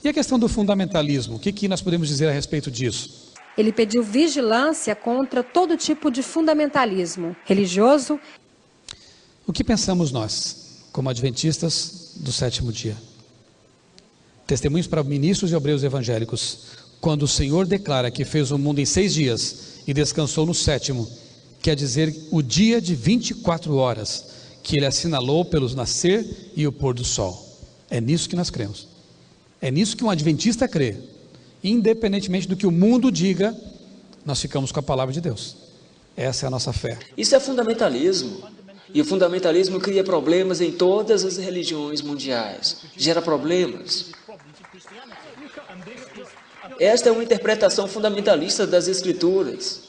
E a questão do fundamentalismo, o que nós podemos dizer a respeito disso? Ele pediu vigilância contra todo tipo de fundamentalismo religioso. O que pensamos nós, como adventistas do sétimo dia? Testemunhos para ministros e obreiros evangélicos. Quando o Senhor declara que fez o mundo em 6 dias e descansou no sétimo, quer dizer o dia de 24 horas, que Ele assinalou pelo nascer e o pôr do sol. É nisso que nós cremos. É nisso que um adventista crê. Independentemente do que o mundo diga, nós ficamos com a palavra de Deus. Essa é a nossa fé. Isso é fundamentalismo. E o fundamentalismo cria problemas em todas as religiões mundiais. Gera problemas. Esta é uma interpretação fundamentalista das Escrituras.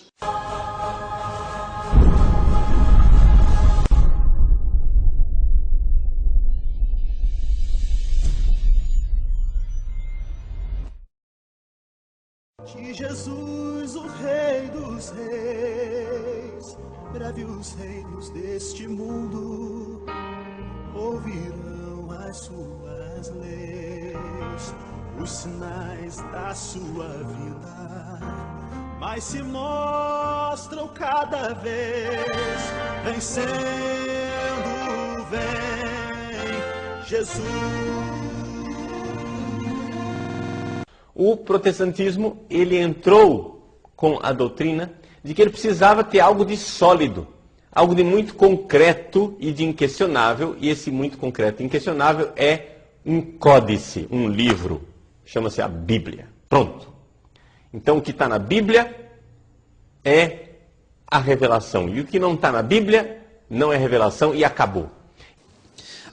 Que Jesus, o Rei dos Reis, breve os reinos deste mundo, ouvirão as suas leis, os sinais da sua vida, mas se mostram cada vez, vencendo, vem Jesus. O protestantismo, ele entrou com a doutrina de que ele precisava ter algo de sólido, algo de muito concreto e de inquestionável, e esse muito concreto e inquestionável é um códice, um livro, chama-se a Bíblia. Pronto. Então o que está na Bíblia é a revelação, e o que não está na Bíblia não é revelação e acabou.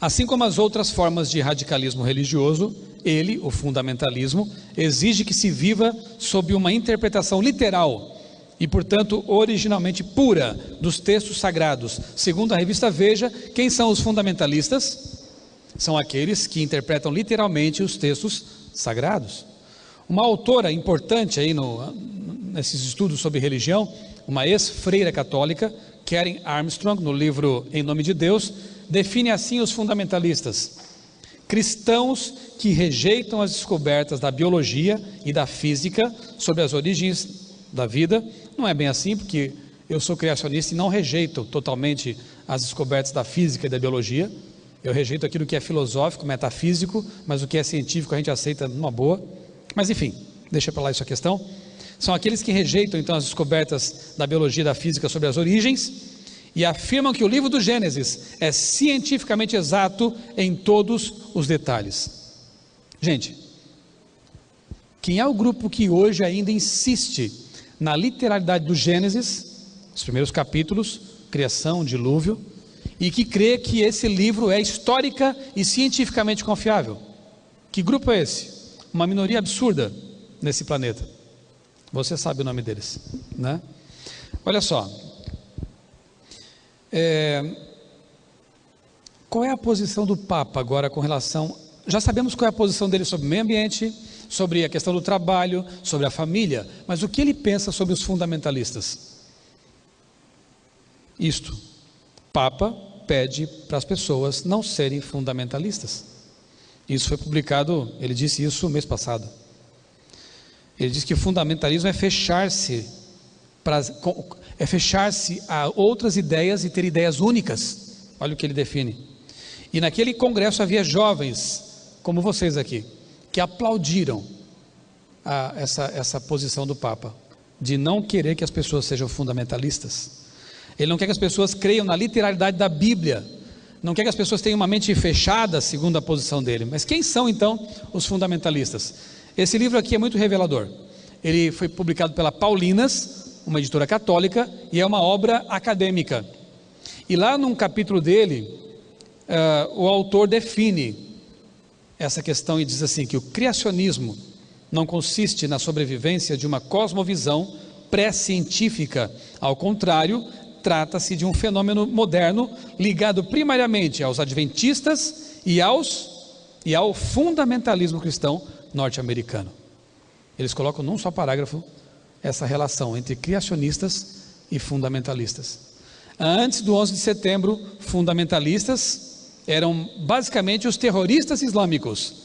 Assim como as outras formas de radicalismo religioso, ele, o fundamentalismo, exige que se viva sob uma interpretação literal e, portanto, originalmente pura dos textos sagrados. Segundo a revista Veja, quem são os fundamentalistas? São aqueles que interpretam literalmente os textos sagrados. Uma autora importante aí nesses estudos sobre religião, uma ex-freira católica, Karen Armstrong, no livro Em Nome de Deus, define assim os fundamentalistas: cristãos que rejeitam as descobertas da biologia e da física sobre as origens da vida. Não é bem assim, porque eu sou criacionista e não rejeito totalmente as descobertas da física e da biologia. Eu rejeito aquilo que é filosófico, metafísico, mas o que é científico a gente aceita numa boa. Mas enfim, deixa para lá essa questão. São aqueles que rejeitam então as descobertas da biologia e da física sobre as origens e afirmam que o livro do Gênesis é cientificamente exato em todos os detalhes. Gente, quem é o grupo que hoje ainda insiste na literalidade do Gênesis, os primeiros capítulos, criação, dilúvio, e que crê que esse livro é histórica e cientificamente confiável? Que grupo é esse? Uma minoria absurda nesse planeta. Você sabe o nome deles, né? Olha só. Qual é a posição do Papa agora com relação... Já sabemos qual é a posição dele sobre o meio ambiente, sobre a questão do trabalho, sobre a família, mas o que ele pensa sobre os fundamentalistas? Isto: Papa pede para as pessoas não serem fundamentalistas. Isso foi publicado, ele disse isso mês passado. Ele diz que o fundamentalismo é fechar-se a outras ideias e ter ideias únicas. Olha o que ele define. E naquele congresso havia jovens, como vocês aqui, que aplaudiram essa posição do Papa, de não querer que as pessoas sejam fundamentalistas. Ele não quer que as pessoas creiam na literalidade da Bíblia, não quer que as pessoas tenham uma mente fechada, segundo a posição dele. Mas quem são então os fundamentalistas? Esse livro aqui é muito revelador. Ele foi publicado pela Paulinas, uma editora católica, e é uma obra acadêmica. E lá num capítulo dele, o autor define essa questão e diz assim, que o criacionismo não consiste na sobrevivência de uma cosmovisão pré-científica. Ao contrário, trata-se de um fenômeno moderno ligado primariamente aos adventistas e ao fundamentalismo cristão norte-americano. Eles colocam num só parágrafo essa relação entre criacionistas e fundamentalistas. Antes do 11 de setembro, fundamentalistas eram basicamente os terroristas islâmicos.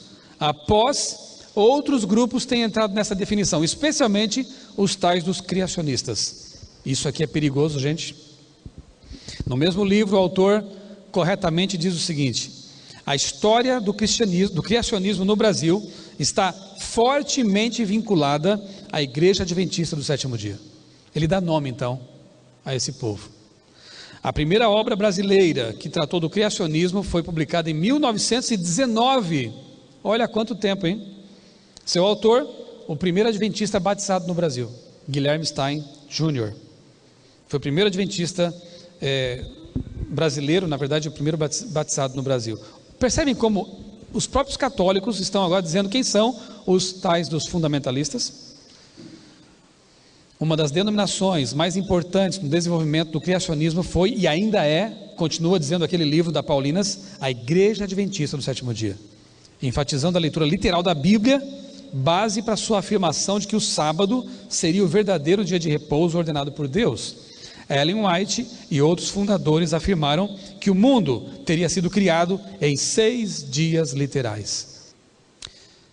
Após Outros grupos têm entrado nessa definição, especialmente os tais dos criacionistas. Isso aqui é perigoso, gente. No mesmo livro, o autor corretamente diz o seguinte: a história do criacionismo no Brasil está fortemente vinculada à Igreja Adventista do Sétimo Dia. Ele dá nome, então, a esse povo. A primeira obra brasileira que tratou do criacionismo foi publicada em 1919. Olha há quanto tempo, hein? Seu autor, o primeiro adventista batizado no Brasil, Guilherme Stein Jr. Foi o primeiro adventista brasileiro, na verdade, o primeiro batizado no Brasil. Percebem como os próprios católicos estão agora dizendo quem são os tais dos fundamentalistas? Uma das denominações mais importantes no desenvolvimento do criacionismo foi, e ainda continua dizendo aquele livro da Paulinas, a Igreja Adventista do Sétimo Dia, enfatizando a leitura literal da Bíblia, base para sua afirmação de que o sábado seria o verdadeiro dia de repouso ordenado por Deus. Ellen White e outros fundadores afirmaram que o mundo teria sido criado em 6 dias literais.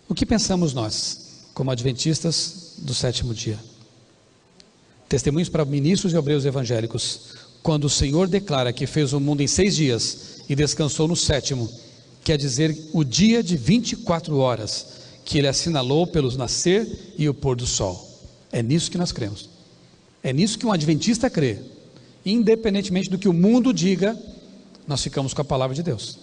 O que pensamos nós, como adventistas do sétimo dia? Testemunhos para ministros e obreiros evangélicos. Quando o Senhor declara que fez o mundo em 6 dias e descansou no sétimo, quer dizer o dia de 24 horas, que Ele assinalou pelos nascer e o pôr do sol. É nisso que nós cremos. É nisso que um adventista crê. Independentemente do que o mundo diga, nós ficamos com a palavra de Deus.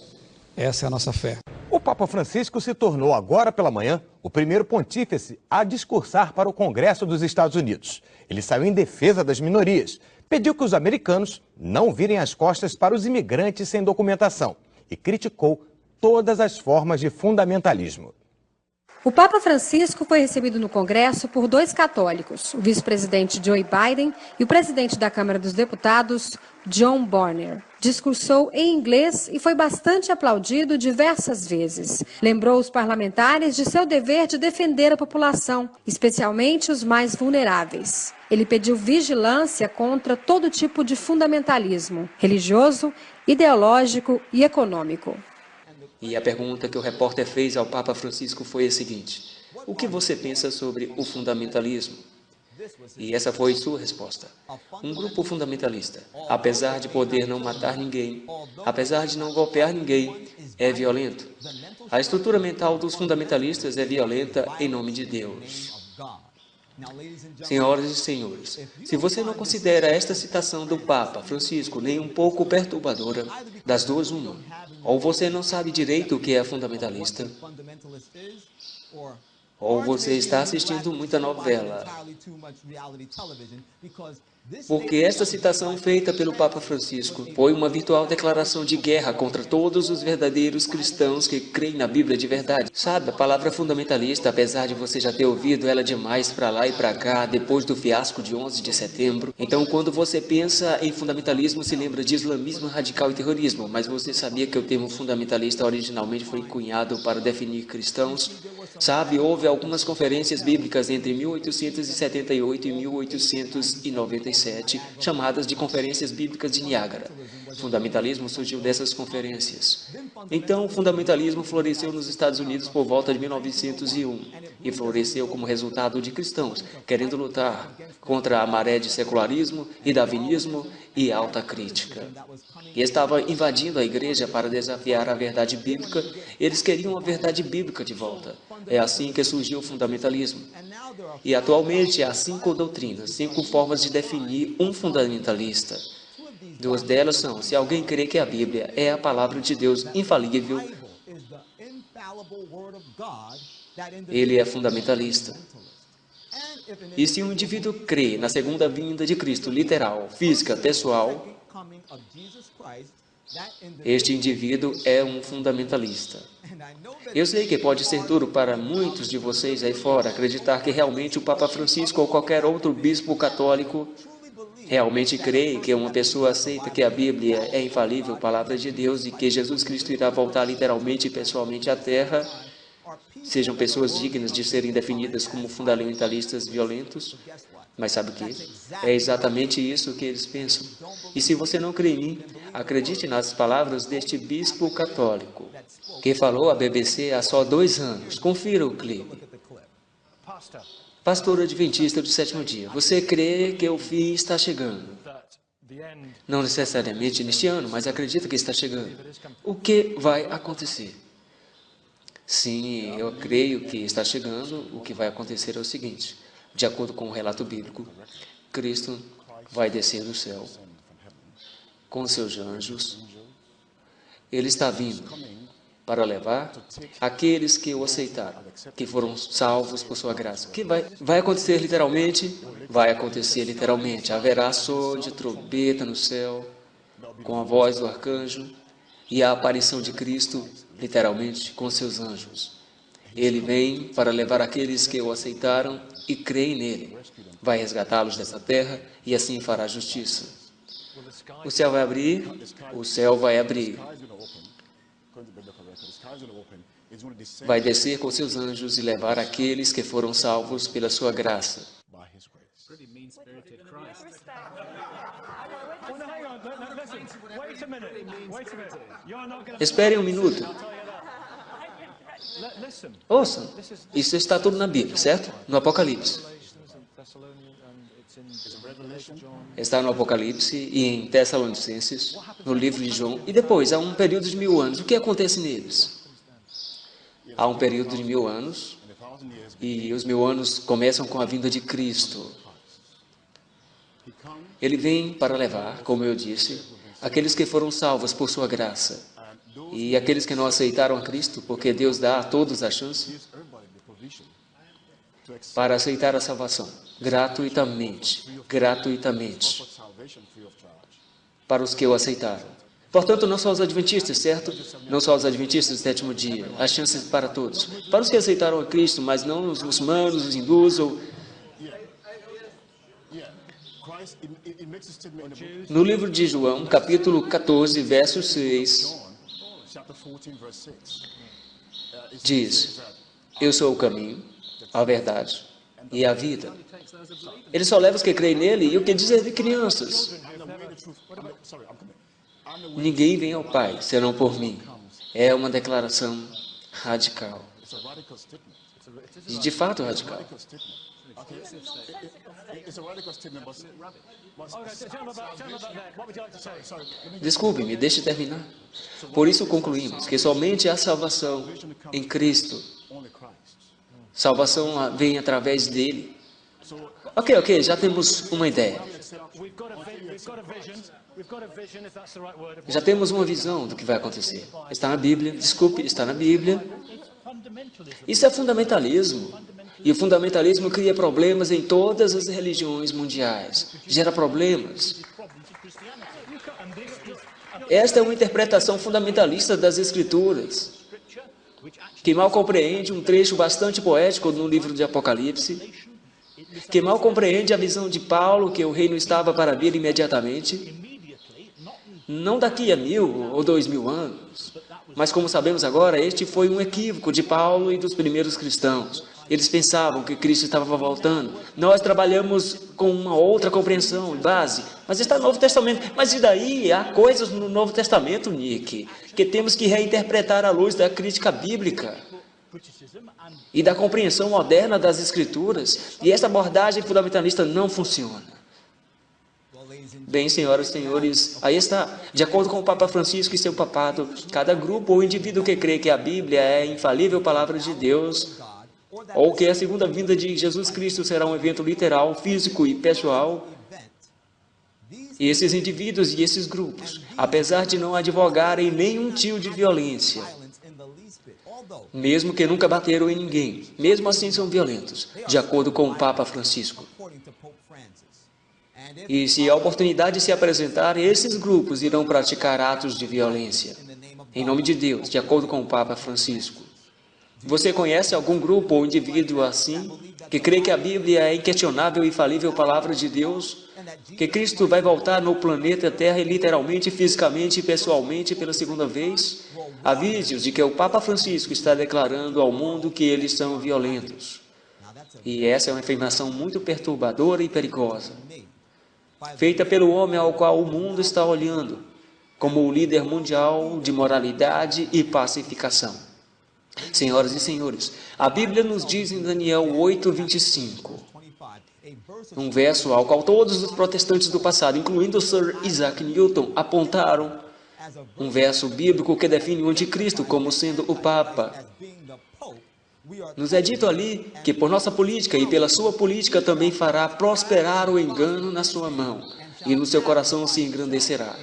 Essa é a nossa fé. O Papa Francisco se tornou agora pela manhã o primeiro pontífice a discursar para o Congresso dos Estados Unidos. Ele saiu em defesa das minorias, pediu que os americanos não virem as costas para os imigrantes sem documentação e criticou todas as formas de fundamentalismo. O Papa Francisco foi recebido no Congresso por 2 católicos, o vice-presidente Joe Biden e o presidente da Câmara dos Deputados, John Boehner. Discursou em inglês e foi bastante aplaudido diversas vezes. Lembrou os parlamentares de seu dever de defender a população, especialmente os mais vulneráveis. Ele pediu vigilância contra todo tipo de fundamentalismo religioso, ideológico e econômico. E a pergunta que o repórter fez ao Papa Francisco foi a seguinte: o que você pensa sobre o fundamentalismo? E essa foi sua resposta. Um grupo fundamentalista, apesar de poder não matar ninguém, apesar de não golpear ninguém, é violento. A estrutura mental dos fundamentalistas é violenta em nome de Deus. Senhoras e senhores, se você não considera esta citação do Papa Francisco nem um pouco perturbadora, das duas uma, ou você não sabe direito o que é fundamentalista, ou você está assistindo muita novela. Porque esta citação feita pelo Papa Francisco foi uma virtual declaração de guerra contra todos os verdadeiros cristãos que creem na Bíblia de verdade. Sabe, a palavra fundamentalista, apesar de você já ter ouvido ela demais para lá e para cá, depois do fiasco de 11 de setembro, então quando você pensa em fundamentalismo, se lembra de islamismo radical e terrorismo, mas você sabia que o termo fundamentalista originalmente foi cunhado para definir cristãos? Sabe, houve algumas conferências bíblicas entre 1878 e 1897, chamadas de Conferências Bíblicas de Niágara. O fundamentalismo surgiu dessas conferências. Então, o fundamentalismo floresceu nos Estados Unidos por volta de 1901 e floresceu como resultado de cristãos querendo lutar contra a maré de secularismo e darwinismo e alta crítica. E estava invadindo a igreja para desafiar a verdade bíblica. Eles queriam a verdade bíblica de volta. É assim que surgiu o fundamentalismo. E atualmente há 5 doutrinas, 5 formas de definir um fundamentalista. 2 delas são: se alguém crê que a Bíblia é a palavra de Deus infalível, ele é fundamentalista. E se um indivíduo crê na segunda vinda de Cristo literal, física, pessoal, este indivíduo é um fundamentalista. Eu sei que pode ser duro para muitos de vocês aí fora acreditar que realmente o Papa Francisco ou qualquer outro bispo católico realmente crê que uma pessoa aceita que a Bíblia é infalível, palavra de Deus, e que Jesus Cristo irá voltar literalmente e pessoalmente à Terra, sejam pessoas dignas de serem definidas como fundamentalistas violentos. Mas sabe o que? É exatamente isso que eles pensam. E se você não crê em mim, acredite nas palavras deste bispo católico, que falou à BBC há só 2 anos. Confira o clipe. Pastor adventista do sétimo dia, você crê que o fim está chegando? Não necessariamente neste ano, mas acredita que está chegando. O que vai acontecer? Sim, eu creio que está chegando. O que vai acontecer é o seguinte: de acordo com o relato bíblico, Cristo vai descer do céu com seus anjos. Ele está vindo para levar aqueles que o aceitaram, que foram salvos por sua graça. O que vai acontecer literalmente? Vai acontecer literalmente. Haverá som de trombeta no céu, com a voz do arcanjo, e a aparição de Cristo, literalmente, com seus anjos. Ele vem para levar aqueles que o aceitaram e creem nele. Vai resgatá-los dessa terra e assim fará justiça. O céu vai abrir, o céu vai abrir. Vai descer com seus anjos e levar aqueles que foram salvos pela sua graça. Espere um minuto. Ouçam, isso está tudo na Bíblia, certo? No Apocalipse. Está no Apocalipse e em Tessalonicenses, no livro de João. E depois, há um período de 1000 anos. O que acontece neles? Há um período de 1000 anos e os 1000 anos começam com a vinda de Cristo. Ele vem para levar, como eu disse, aqueles que foram salvos por sua graça e aqueles que não aceitaram a Cristo, porque Deus dá a todos a chance para aceitar a salvação gratuitamente, para os que o aceitaram. Portanto, não só os adventistas, certo? Não só os adventistas do sétimo dia. Há chances para todos. Para os que aceitaram a Cristo, mas não os muçulmanos, os hindus ou... No livro de João, capítulo 14, verso 6, diz: eu sou o caminho, a verdade e a vida. Ele só leva os que creem nele. E o que dizer de crianças? Ninguém vem ao Pai, senão por mim. É uma declaração radical. E de fato radical. Desculpe-me, deixe terminar. Por isso concluímos que somente a salvação em Cristo. Salvação vem através dele. Ok, já temos uma ideia. Já temos uma visão do que vai acontecer. Está na Bíblia, desculpe, está na Bíblia. Isso é fundamentalismo. E o fundamentalismo cria problemas em todas as religiões mundiais. Gera problemas. Esta é uma interpretação fundamentalista das Escrituras, que mal compreende um trecho bastante poético no livro de Apocalipse, que mal compreende a visão de Paulo que o reino estava para vir imediatamente, não daqui a 1000 ou 2000 anos, mas como sabemos agora, este foi um equívoco de Paulo e dos primeiros cristãos. Eles pensavam que Cristo estava voltando. Nós trabalhamos com uma outra compreensão, base, mas está no Novo Testamento. Mas e daí? Há coisas no Novo Testamento, Nick, que temos que reinterpretar à luz da crítica bíblica e da compreensão moderna das Escrituras. E essa abordagem fundamentalista não funciona. Bem, senhoras e senhores, aí está. De acordo com o Papa Francisco e seu papado, cada grupo ou indivíduo que crê que a Bíblia é a infalível palavra de Deus, ou que a segunda vinda de Jesus Cristo será um evento literal, físico e pessoal, e esses indivíduos e esses grupos, apesar de não advogarem nenhum tipo de violência, mesmo que nunca bateram em ninguém, mesmo assim são violentos, de acordo com o Papa Francisco. E se a oportunidade se apresentar, esses grupos irão praticar atos de violência, em nome de Deus, de acordo com o Papa Francisco. Você conhece algum grupo ou indivíduo assim, que crê que a Bíblia é a inquestionável e infalível palavra de Deus, que Cristo vai voltar no planeta Terra literalmente, fisicamente e pessoalmente pela segunda vez? Há vídeos de que o Papa Francisco está declarando ao mundo que eles são violentos. E essa é uma afirmação muito perturbadora e perigosa, feita pelo homem ao qual o mundo está olhando, como o líder mundial de moralidade e pacificação. Senhoras e senhores, a Bíblia nos diz em Daniel 8:25, um verso ao qual todos os protestantes do passado, incluindo Sir Isaac Newton, apontaram, um verso bíblico que define o anticristo como sendo o Papa. Nos é dito ali que por nossa política e pela sua política também fará prosperar o engano na sua mão, e no seu coração se engrandecerá.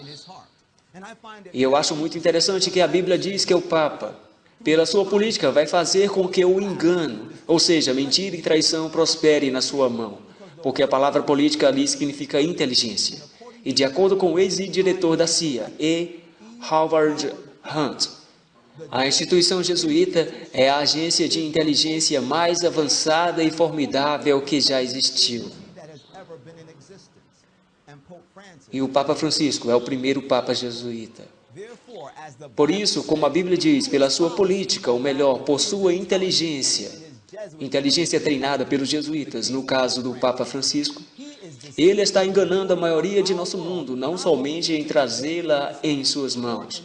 E eu acho muito interessante que a Bíblia diz que o Papa, pela sua política, vai fazer com que o engano, ou seja, mentira e traição, prospere na sua mão, porque a palavra política ali significa inteligência. E de acordo com o ex-diretor da CIA, E. Howard Hunt, a instituição jesuíta é a agência de inteligência mais avançada e formidável que já existiu. E o Papa Francisco é o primeiro Papa jesuíta. Por isso, como a Bíblia diz, pela sua política, ou melhor, por sua inteligência treinada pelos jesuítas, no caso do Papa Francisco, ele está enganando a maioria de nosso mundo, não somente em trazê-la em suas mãos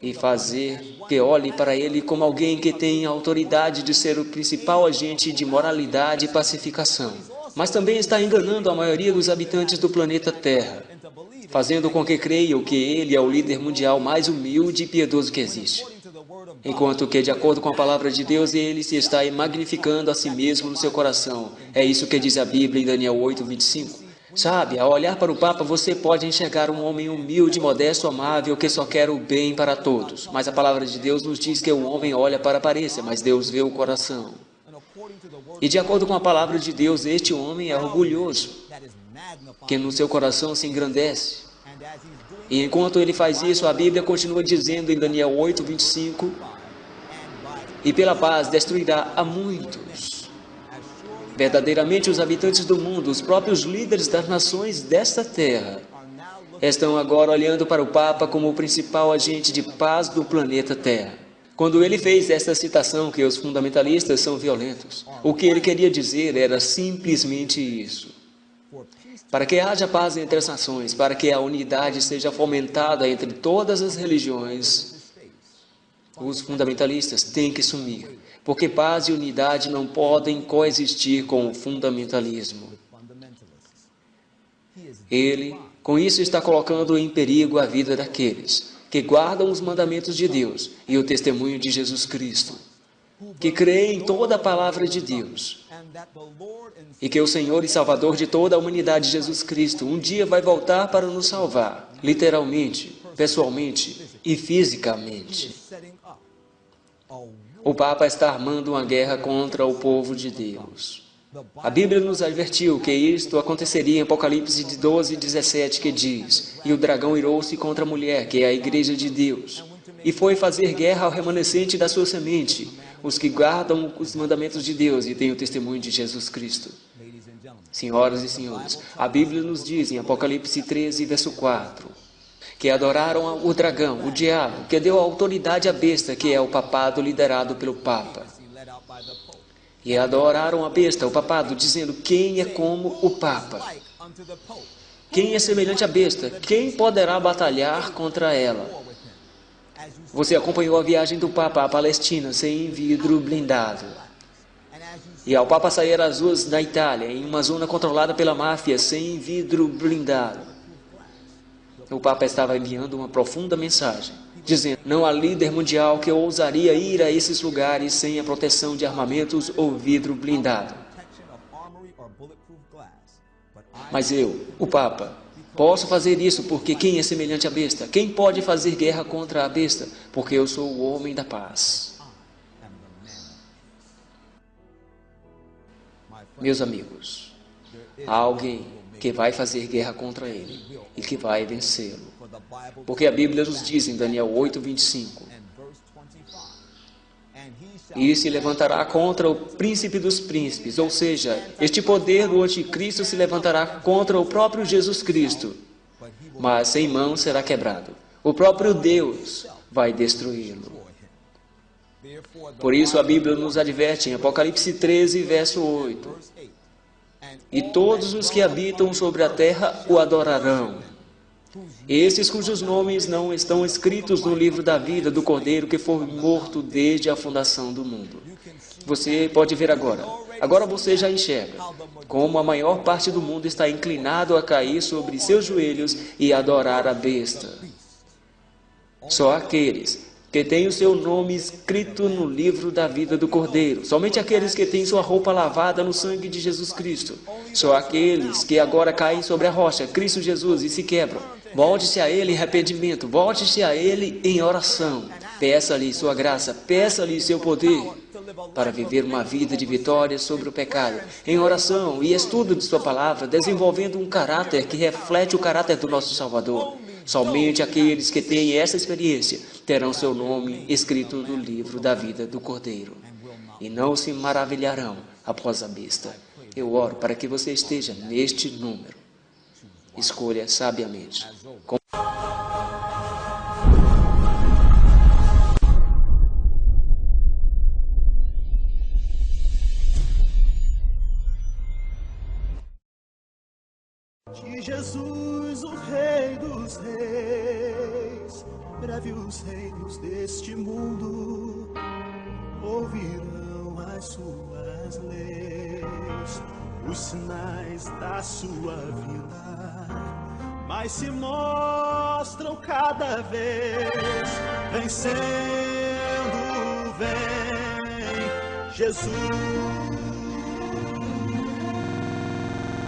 e fazer que olhe para ele como alguém que tem a autoridade de ser o principal agente de moralidade e pacificação, mas também está enganando a maioria dos habitantes do planeta Terra, fazendo com que creiam que ele é o líder mundial mais humilde e piedoso que existe. Enquanto que, de acordo com a palavra de Deus, ele se está magnificando a si mesmo no seu coração. É isso que diz a Bíblia em Daniel 8:25. Sabe, ao olhar para o Papa, você pode enxergar um homem humilde, modesto, amável, que só quer o bem para todos. Mas a palavra de Deus nos diz que o homem olha para a aparência, mas Deus vê o coração. E de acordo com a palavra de Deus, este homem é orgulhoso, que no seu coração se engrandece. E enquanto ele faz isso, a Bíblia continua dizendo em Daniel 8:25, e pela paz destruirá a muitos. Verdadeiramente, os habitantes do mundo, os próprios líderes das nações desta terra, estão agora olhando para o Papa como o principal agente de paz do planeta Terra. Quando ele fez esta citação que os fundamentalistas são violentos, o que ele queria dizer era simplesmente isso. Para que haja paz entre as nações, para que a unidade seja fomentada entre todas as religiões, os fundamentalistas têm que sumir, porque paz e unidade não podem coexistir com o fundamentalismo. Ele, com isso, está colocando em perigo a vida daqueles que guardam os mandamentos de Deus e o testemunho de Jesus Cristo, que creem em toda a palavra de Deus, e que o Senhor e Salvador de toda a humanidade, Jesus Cristo, um dia vai voltar para nos salvar, literalmente, pessoalmente e fisicamente. O Papa está armando uma guerra contra o povo de Deus. A Bíblia nos advertiu que isto aconteceria em Apocalipse 12:17, que diz: e o dragão irou-se contra a mulher, que é a igreja de Deus, e foi fazer guerra ao remanescente da sua semente, os que guardam os mandamentos de Deus e têm o testemunho de Jesus Cristo. Senhoras e senhores, a Bíblia nos diz em Apocalipse 13, verso 4, que adoraram o dragão, o diabo, que deu autoridade à besta, que é o papado liderado pelo Papa. E adoraram a besta, o papado, dizendo: quem é como o Papa? Quem é semelhante à besta? Quem poderá batalhar contra ela? Você acompanhou a viagem do Papa à Palestina sem vidro blindado. E ao Papa sair às ruas da Itália, em uma zona controlada pela máfia, sem vidro blindado. O Papa estava enviando uma profunda mensagem, dizendo: não há líder mundial que ousaria ir a esses lugares sem a proteção de armamentos ou vidro blindado. Mas eu, o Papa, posso fazer isso porque quem é semelhante à besta? Quem pode fazer guerra contra a besta? Porque eu sou o homem da paz. Meus amigos, há alguém que vai fazer guerra contra ele e que vai vencê-lo. Porque a Bíblia nos diz em Daniel 8:25, e se levantará contra o príncipe dos príncipes, ou seja, este poder do anticristo se levantará contra o próprio Jesus Cristo, mas sem mão será quebrado. O próprio Deus vai destruí-lo. Por isso a Bíblia nos adverte em Apocalipse 13, verso 8, e todos os que habitam sobre a terra o adorarão. Esses cujos nomes não estão escritos no livro da vida do Cordeiro que foi morto desde a fundação do mundo. Você pode ver agora. Agora você já enxerga como a maior parte do mundo está inclinado a cair sobre seus joelhos e adorar a besta. Só aqueles que têm o seu nome escrito no livro da vida do Cordeiro, somente aqueles que têm sua roupa lavada no sangue de Jesus Cristo, só aqueles que agora caem sobre a rocha, Cristo Jesus, e se quebram. Volte-se a Ele em arrependimento, volte-se a Ele em oração. Peça-lhe sua graça, peça-lhe seu poder para viver uma vida de vitória sobre o pecado, em oração e estudo de sua palavra, desenvolvendo um caráter que reflete o caráter do nosso Salvador. Somente aqueles que têm essa experiência terão seu nome escrito no livro da vida do Cordeiro e não se maravilharão após a besta. Eu oro para que você esteja neste número. Escolha sabiamente. De Jesus, o Rei dos Reis, breve os reinos deste mundo ouvirão as suas leis, os sinais da sua vida, mas se mostram cada vez vencendo, vem Jesus.